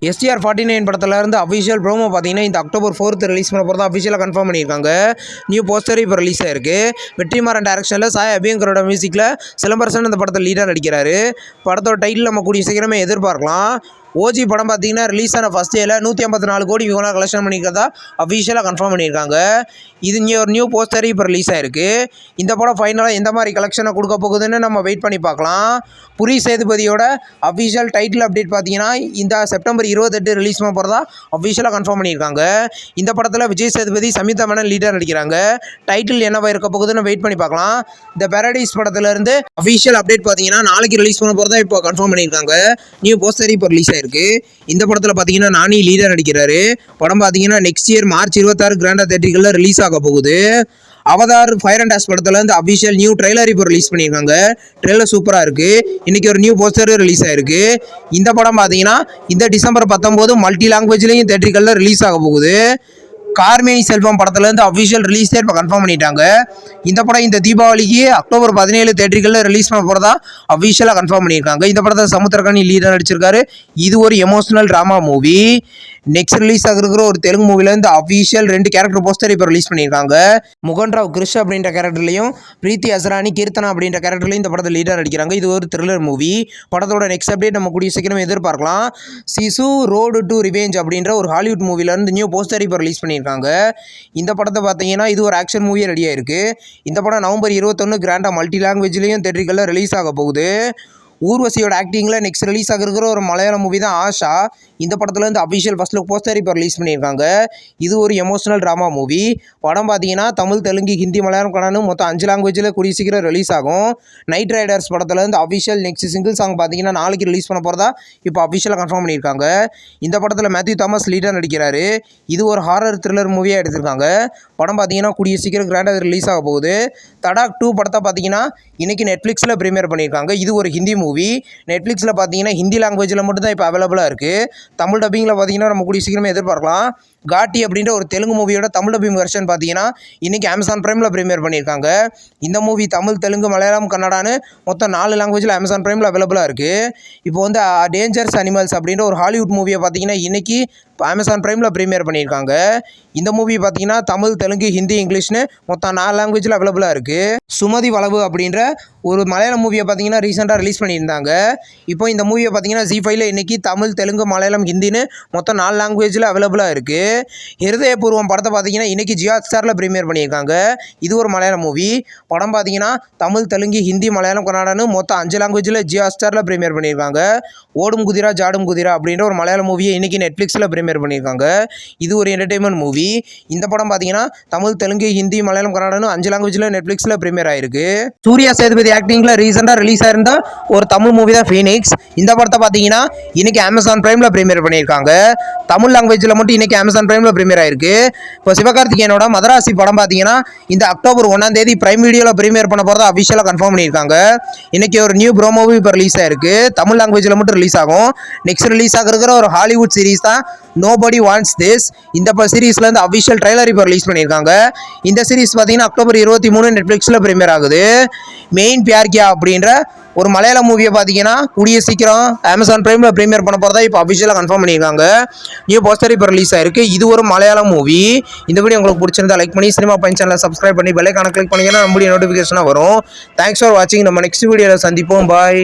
STR49 படத்துல இருந்து official promo பார்த்தீங்கன்னா இந்த அக்டோபர் 4th ரிலீஸ் பண்ண போகிறதா அஃபிஷியலாக கன்ஃபார்ம் பண்ணியிருக்காங்க. நியூ போஸ்டர் இப்போ ரிலீஸ் ஆயிருக்கு. வெற்றிமாறன் டைரக்ஷனில் சாய் அபியங்கரோட மியூசிக்கில் சிலம்பரசன் இந்த படத்தில் லீடாக நடிக்கிறாரு. படத்தோட டைட்டில் நம்ம கூடிய சீக்கிரமே எதிர்பார்க்கலாம். ஓஜி படம் பார்த்தீங்கன்னா ரிலீஸ் ஆன ஃபஸ்ட் டேல 154 கோடி இவங்களாம் கலெக்ஷன் பண்ணிக்கிறதா அஃபிஷியலாக கன்ஃபார்ம் பண்ணியிருக்காங்க. இது ஒரு நியூ போஸ்டர் இப்போ ரிலீஸ் ஆயிருக்கு. இந்த படம் ஃபைனலாக எந்த மாதிரி கலெக்ஷனை கொடுக்க போகுதுன்னு நம்ம வெயிட் பண்ணி பார்க்கலாம். புரி சேதுபதியோட அஃபிஷியல் டைட்டில் அப்டேட் பார்த்தீங்கன்னா இந்த செப்டம்பர் 28 ரிலீஸ் பண்ண போகிறதா அஃபிஷியலாக கன்ஃபார்ம் பண்ணியிருக்காங்க. இந்த படத்தில் விஜய் சேதுபதி, சமிதா மேனன் லீடர் நடிக்கிறாங்க. டைட்டில் என்னவா இருக்க போகுதுன்னு வெயிட் பண்ணி பார்க்கலாம். இந்த பேரடைஸ் படத்துலேருந்து அஃபிஷியல் அப்டேட் பார்த்தீங்கன்னா நாளைக்கு ரிலீஸ் பண்ண போகிறதா இப்போ கன்ஃபார்ம் பண்ணியிருக்காங்க. நியூ போஸ்டர் இப்போ ரிலீஸ் இருக்கு. இந்த படத்தில் பார்த்தீங்கன்னா நானி லீடர் நடிக்கிறாரு. படம் பார்த்தீங்கன்னா நெக்ஸ்ட் இயர் மார்ச் 26 கிராண்டா தியேட்டர்களில் ரிலீஸ் ஆக போகுது. அவதார் ஃபயர் அண்ட் டாஸ் படத்துல இந்த அஃபிஷியல் நியூ ட்ரெய்லர் இப்போ ரிலீஸ் பண்ணியிருக்காங்க. ட்ரெய்லர் சூப்பராக இருக்கு. இன்னைக்கு ஒரு நியூ போஸ்டர் ரிலீஸ் ஆயிருக்கு. இந்த படம் பார்த்தீங்கன்னா இந்த டிசம்பர் 19 மல்டி லாங்குவேஜ்லையும் தியேட்டர்களில் ரிலீஸ் ஆக போகுது. கார்மேனி செல்வம் படத்துலேருந்து அஃபிஷியல் ரிலீஸ் டேட் இப்போ கன்ஃபார்ம் பண்ணிட்டாங்க. இந்த படம் இந்த தீபாவளிக்கு அக்டோபர் 17 தியேட்டர்களில் ரிலீஸ் பண்ண போகிறதா அஃபிஷியலாக கன்ஃபார்ம் பண்ணியிருக்காங்க. இந்த படத்தை சமுத்திரக்கனி லீடர் நடிச்சிருக்காரு. இது ஒரு emotional drama movie. Next release ஆகிருக்கிற ஒரு தெலுங்கு மூவிலேருந்து அஃபிஷியல் 2 கேரக்டர் போஸ்டர் இப்போ ரிலீஸ் பண்ணியிருக்காங்க. முகன் ராவ் கிருஷ் அப்படின்ற கேரக்டர்லையும் பிரீத்தி அசரானி கீர்த்தனா அப்படின்ற கேரக்டர்லையும் இந்த படத்தில் லீடர் நடிக்கிறாங்க. இது ஒரு த்ரில்லர் மூவி. படத்தோட நெக்ஸ்ட் அப்டேட் நம்ம கூடிய சீக்கிரம் எதிர்பார்க்கலாம். சிசு ரோடு டு ரிவெஞ்ச் அப்படின்ற ஒரு ஹாலிவுட் மூவிலேருந்து நியூ போஸ்டர் இப்போ ரிலீஸ் பண்ணியிருக்காங்க. இந்த படத்தை பார்த்தீங்கன்னா இது ஒரு ஆக்ஷன் மூவியாக ரெடியாக இருக்குது. இந்த படம் நவம்பர் 21 கிராண்டா மல்டி லாங்குவேஜ்லையும் தியேட்டர்களில் ரிலீஸ் ஆக போகுது. ஊர்வசியோட ஆக்டிங்கில் நெக்ஸ்ட் ரிலீஸ் ஆகிருக்கிற ஒரு மலையாளம் மூவி தான் ஆஷா. இந்த படத்தில் வந்து அஃபிஷியல் ஃபர்ஸ்ட் லுக் போஸ்டர் இப்போ ரிலீஸ் பண்ணியிருக்காங்க. இது ஒரு எமோஷனல் ட்ராமா மூவி. படம் பார்த்தீங்கன்னா தமிழ், தெலுங்கு, ஹிந்தி, மலையாளம், கன்னடம் மொத்தம் 5 லாங்குவேஜில் கூடிய சீக்கிரம் ரிலீஸ் ஆகும். நைட் ரைடர்ஸ் படத்தில் வந்து அஃபிஷியல் நெக்ஸ்ட் சிங்கிள் சாங் பார்த்தீங்கன்னா நாளைக்கு ரிலீஸ் பண்ண போகிறதா இப்போ அஃபிஷியலாக கன்ஃபார்ம் பண்ணியிருக்காங்க. இந்த படத்தில் மேத்யூ தாமஸ் லீடர் நடிக்கிறாரு. இது ஒரு ஹாரர் த்ரில்லர் மூவியாக எடுத்திருக்காங்க. படம் பார்த்தீங்கன்னா கூடிய சீக்கிரம் கிராண்டாக ரிலீஸ் ஆக போகுது. தடாக் 2 படத்தை பார்த்தீங்கன்னா இன்னைக்கு நெட்ஃப்ளிக்ஸில் ப்ரீமியர் பண்ணியிருக்காங்க. இது ஒரு ஹிந்தி மூவி. நெட்ஃப்ளிக்ஸில் பார்த்தீங்கன்னா ஹிந்தி லாங்குவேஜில் மட்டும் தான் இப்போ அவைலபிளாக இருக்குது. தமிழ் டப்பிங்கில் பார்த்தீங்கன்னா நம்ம கூடிய சீக்கிரமே எதிர்பார்க்கலாம். காட்டி அப்படின்ற ஒரு தெலுங்கு மூவியோட தமிழ் டப்பிங் வெர்ஷன் பார்த்தீங்கன்னா இன்றைக்கி அமேசான் பிரைமில் ப்ரீமியர் பண்ணியிருக்காங்க. இந்த மூவி தமிழ், தெலுங்கு, மலையாளம், கன்னடான்னு மொத்தம் 4 லாங்குவேஜில் அமேசான் பிரைமில் அவைலபிளாக இருக்குது. இப்போ வந்து டேஞ்சர்ஸ் அனிமல்ஸ் அப்படின்ற ஒரு ஹாலிவுட் மூவியை பார்த்தீங்கன்னா இன்றைக்கி அமேசான் பிரைமில் ப்ரீமியர் பண்ணியிருக்காங்க. இந்த மூவி பார்த்தீங்கன்னா தமிழ், தெலுங்கு, ஹிந்தி, இங்கிலீஷ்னு மொத்தம் 4 லாங்குவேஜில் அவைலபிளாக இருக்குது. சுமதி வளவு அப்படின்ற ஒரு மலையாளம் மூவியை பார்த்தீங்கன்னா ரீசெண்டாக ரிலீஸ் பண்ணியிருந்தாங்க. இப்போ இந்த மூவியை பார்த்தீங்கன்னா ஜி5ல இன்றைக்கி தமிழ், தெலுங்கு, மலையாளம், ஹிந்தின்னு மொத்தம் 4 லாங்குவேஜில் அவைலபிளாக இருக்குது. ஹிருதயபூர்வம் படத்தை பார்த்தீங்கன்னா இன்றைக்கி ஜியோ ஹாட்ஸ்டாரில் ப்ரீமியர் பண்ணியிருக்காங்க. இது ஒரு மலையாளம் மூவி. படம் பார்த்தீங்கன்னா தமிழ், தெலுங்கு, ஹிந்தி, மலையாளம், கன்னடான்னு மொத்தம் 5 லாங்குவேஜில் ஜியோ ஹாட்ஸ்டாரில் ப்ரீமியர் பண்ணியிருக்காங்க. ஓடும் குதிரா ஜாடும் குதிரா அப்படின்ற ஒரு மலையாளம் மூவியை இன்றைக்கி நெட்ஃப்ளிக்ஸில் ப்ரீமியர் பண்ணியிருக்காங்க. இது ஒரு என்டர்டெயின்மெண்ட் மூவி. இந்த படம் பார்த்தீங்கன்னா தமிழ், தெலுங்கு, ஹிந்தி, மலையாளம், கன்னடான்னு 5 லாங்குவேஜில் நெட்ஃப்ளிக்ஸில் ப்ரீமியர் ஆயிருக்கு. சூர்யா சேதுபதி ஆக்டிங்கில் ரீசெண்டாக ரிலீஸ் ஆயிருந்த ஒரு தமிழ் மூவி தான் ஃபீனிக்ஸ். இந்த படத்தை பார்த்தீங்கன்னா இன்னைக்கு அமேசான் பிரைமில் ப்ரீமியர் பண்ணியிருக்காங்க. தமிழ் லாங்குவேஜில் மட்டும் இன்னைக்கு அமேசான் பிரைமில் ப்ரீமியர் ஆயிருக்கு. இப்போ சிவகார்த்திகேயனோட மதராசி படம் பார்த்தீங்கன்னா இந்த அக்டோபர் 1 பிரைம் வீடியோவில் ப்ரீமியர் பண்ண போகிறதா அஃபிஷியலாக கன்ஃபார்ம் பண்ணியிருக்காங்க. இன்னைக்கு ஒரு நியூ ப்ரோமோவும் இப்போ ரிலீஸ் ஆயிருக்கு. தமிழ் லாங்குவேஜில் மட்டும் ரிலீஸ் ஆகும். நெக்ஸ்ட் ரிலீஸ் ஆகிருக்கிற ஒரு ஹாலிவுட் சீரிஸ் தான் நோபடி வாண்ட்ஸ் திஸ். இந்த சீரிஸ்லேருந்து அஃபிஷியல் ட்ரெய்லர் இப்போ ரிலீஸ் பண்ணியிருக்காங்க. இந்த சீரிஸ் பார்த்தீங்கன்னா அக்டோபர் 23 நெட்ஃப்ளிக்ஸில் ப்ரீமியர் ஆகுது. மெயின் பியார் கியா அப்படின்ற ஒரு மலையாள மூவியை பார்த்தீங்கன்னா கூடிய சீக்கிரம் அமேசான் பிரைமில் ப்ரீமியர் பண்ண போகிறதா இப்போ அஃபிஷியலாக கன்ஃபார்ம் பண்ணியிருக்காங்க. நியூ போஸ்டர் இப்போ ரிலீஸ் ஆயிருக்கு. இது ஒரு மலையாளம் மூவி. இந்த வீடியோ உங்களுக்கு பிடிச்சிருந்தா லைக் பண்ணி சினிமா பாயிண்ட் சேனலை சப்ஸ்கிரைப் பண்ணி பெல் ஐகானை கிளிக் பண்ணிங்கன்னா நம்மளுடைய நோட்டிஃபிகேஷனாக வரும். தேங்க்ஸ் ஃபார் வாட்சிங். நம்ம நெக்ஸ்ட் வீடியோவில் சந்திப்போம். பாய்.